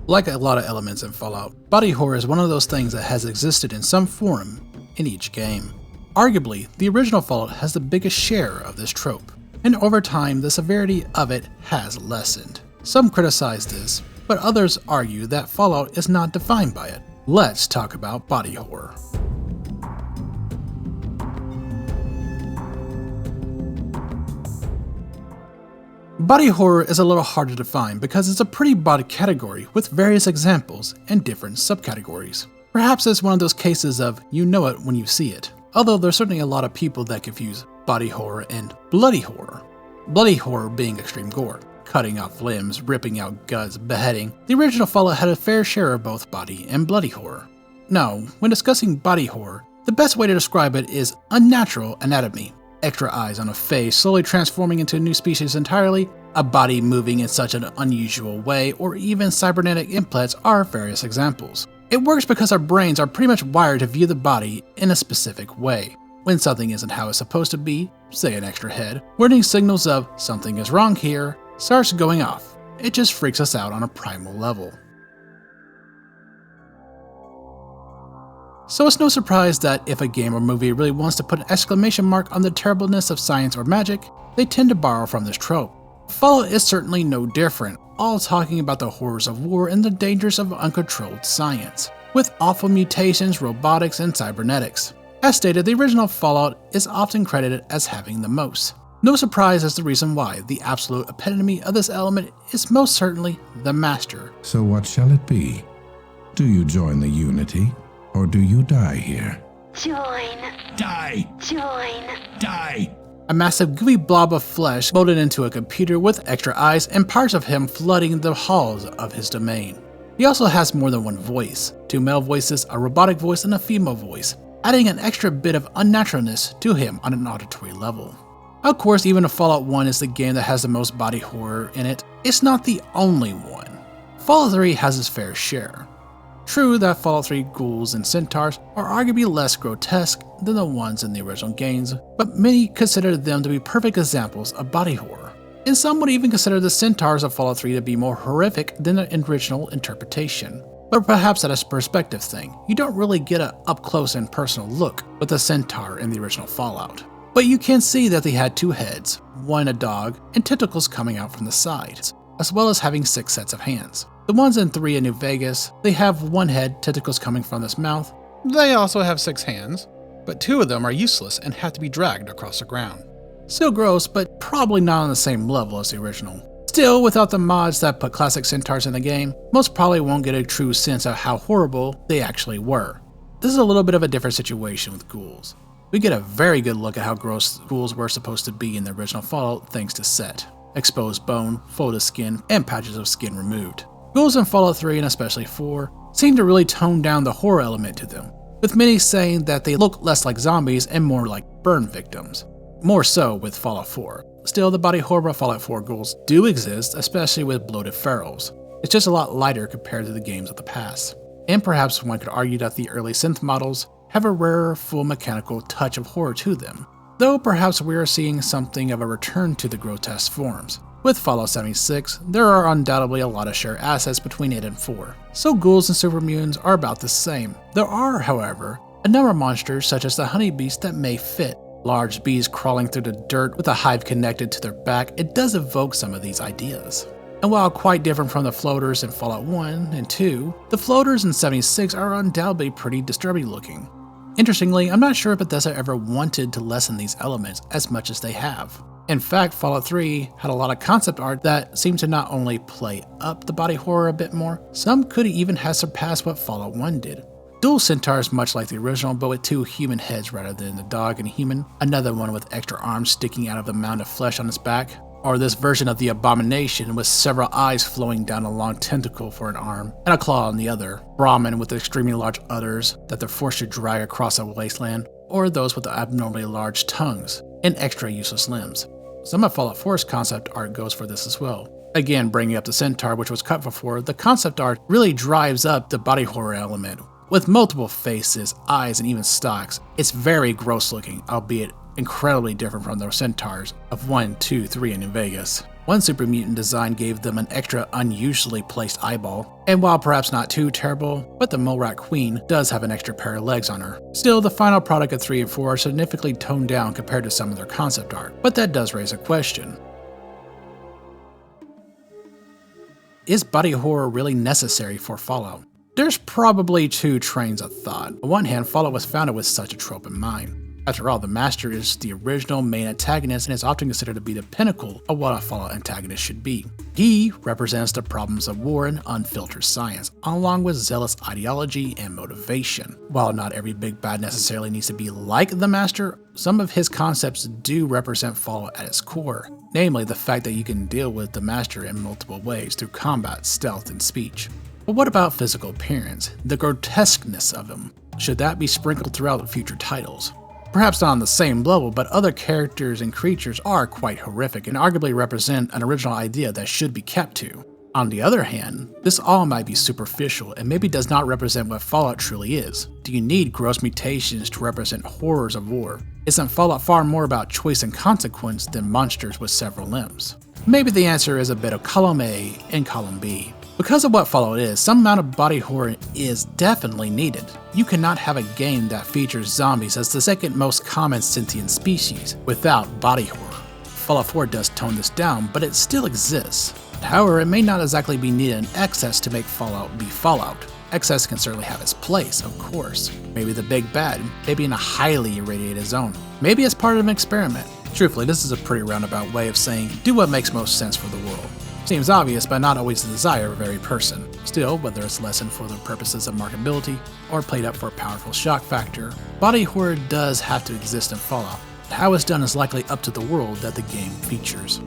Like a lot of elements in Fallout, body horror is one of those things that has existed in some form in each game. Arguably, the original Fallout has the biggest share of this trope, and over time the severity of it has lessened. Some criticize this, but others argue that Fallout is not defined by it. Let's talk about body horror. Body horror is a little hard to define because it's a pretty broad category with various examples and different subcategories. Perhaps it's one of those cases of you know it when you see it, although there's certainly a lot of people that confuse body horror and bloody horror. Bloody horror being extreme gore, cutting off limbs, ripping out guts, beheading. The original Fallout had a fair share of both body and bloody horror. Now, when discussing body horror, the best way to describe it is unnatural anatomy. Extra eyes on a face slowly transforming into a new species entirely, a body moving in such an unusual way, or even cybernetic implants are various examples. It works because our brains are pretty much wired to view the body in a specific way. When something isn't how it's supposed to be, say an extra head, warning signals of something is wrong here starts going off. It just freaks us out on a primal level. So it's no surprise that if a game or movie really wants to put an exclamation mark on the terribleness of science or magic, they tend to borrow from this trope. Fallout is certainly no different, all talking about the horrors of war and the dangers of uncontrolled science, with awful mutations, robotics, and cybernetics. As stated, the original Fallout is often credited as having the most. No surprise as the reason why the absolute epitome of this element is most certainly the Master. So what shall it be? Do you join the Unity? Or do you die here? Join. Die! Join. Die! A massive gooey blob of flesh molded into a computer with extra eyes and parts of him flooding the halls of his domain. He also has more than one voice, 2 male voices, a robotic voice, and a female voice, adding an extra bit of unnaturalness to him on an auditory level. Of course, even if Fallout 1 is the game that has the most body horror in it, it's not the only one. Fallout 3 has its fair share. True that Fallout 3 ghouls and centaurs are arguably less grotesque than the ones in the original games, but many consider them to be perfect examples of body horror. And some would even consider the centaurs of Fallout 3 to be more horrific than the original interpretation. But perhaps that's a perspective thing. You don't really get an up-close and personal look with the centaur in the original Fallout. But you can see that they had 2 heads, one a dog, and tentacles coming out from the sides, as well as having 6 sets of hands. The ones in 3 in New Vegas, they have 1 head, tentacles coming from this mouth. They also have 6 hands, but 2 of them are useless and have to be dragged across the ground. Still gross, but probably not on the same level as the original. Still, without the mods that put classic centaurs in the game, most probably won't get a true sense of how horrible they actually were. This is a little bit of a different situation with ghouls. We get a very good look at how gross ghouls were supposed to be in the original Fallout thanks to Set. Exposed bone, folded skin, and patches of skin removed. Ghouls in Fallout 3 and especially 4 seem to really tone down the horror element to them, with many saying that they look less like zombies and more like burn victims. More so with Fallout 4. Still, the body horror of Fallout 4 ghouls do exist, especially with bloated ferals. It's just a lot lighter compared to the games of the past. And perhaps one could argue that the early synth models have a rarer, full mechanical touch of horror to them, though perhaps we are seeing something of a return to the grotesque forms. With Fallout 76, there are undoubtedly a lot of shared assets between it and 4, so ghouls and supermutants are about the same. There are, however, a number of monsters such as the honeybees that may fit. Large bees crawling through the dirt with a hive connected to their back, it does evoke some of these ideas. And while quite different from the floaters in Fallout 1 and 2, the floaters in 76 are undoubtedly pretty disturbing looking. Interestingly, I'm not sure if Bethesda ever wanted to lessen these elements as much as they have. In fact, Fallout 3 had a lot of concept art that seemed to not only play up the body horror a bit more, some could even have surpassed what Fallout 1 did. Dual centaurs much like the original, but with 2 human heads rather than the dog and human, another one with extra arms sticking out of the mound of flesh on its back, or this version of the abomination with several eyes flowing down a long tentacle for an arm, and a claw on the other, Brahmin with extremely large udders that they're forced to drag across a wasteland, or those with the abnormally large tongues and extra useless limbs. Some of Fallout 4's concept art goes for this as well. Again, bringing up the centaur which was cut for 4, the concept art really drives up the body horror element. With multiple faces, eyes, and even stalks, it's very gross looking, albeit incredibly different from the centaurs of 1, 2, 3 in New Vegas. One super mutant design gave them an extra unusually placed eyeball, and while perhaps not too terrible, but the Mole Rat Queen does have an extra pair of legs on her. Still, the final product of 3 and 4 are significantly toned down compared to some of their concept art, but that does raise a question. Is body horror really necessary for Fallout? There's probably two trains of thought. On one hand, Fallout was founded with such a trope in mind. After all, the Master is the original main antagonist and is often considered to be the pinnacle of what a Fallout antagonist should be. He represents the problems of war and unfiltered science, along with zealous ideology and motivation. While not every big bad necessarily needs to be like the Master, some of his concepts do represent Fallout at its core, namely the fact that you can deal with the Master in multiple ways through combat, stealth, and speech. But what about physical appearance, the grotesqueness of him? Should that be sprinkled throughout future titles? Perhaps not on the same level, but other characters and creatures are quite horrific and arguably represent an original idea that should be kept to. On the other hand, this all might be superficial and maybe does not represent what Fallout truly is. Do you need gross mutations to represent horrors of war? Isn't Fallout far more about choice and consequence than monsters with several limbs? Maybe the answer is a bit of column A and column B. Because of what Fallout is, some amount of body horror is definitely needed. You cannot have a game that features zombies as the second most common sentient species without body horror. Fallout 4 does tone this down, but it still exists. However, it may not exactly be needed in excess to make Fallout be Fallout. Excess can certainly have its place, of course. Maybe the big bad, maybe in a highly irradiated zone. Maybe as part of an experiment. Truthfully, this is a pretty roundabout way of saying do what makes most sense for the world. Seems obvious, but not always the desire of every person. Still, whether it's lessened for the purposes of marketability or played up for a powerful shock factor, body horror does have to exist in Fallout. How it's done is likely up to the world that the game features.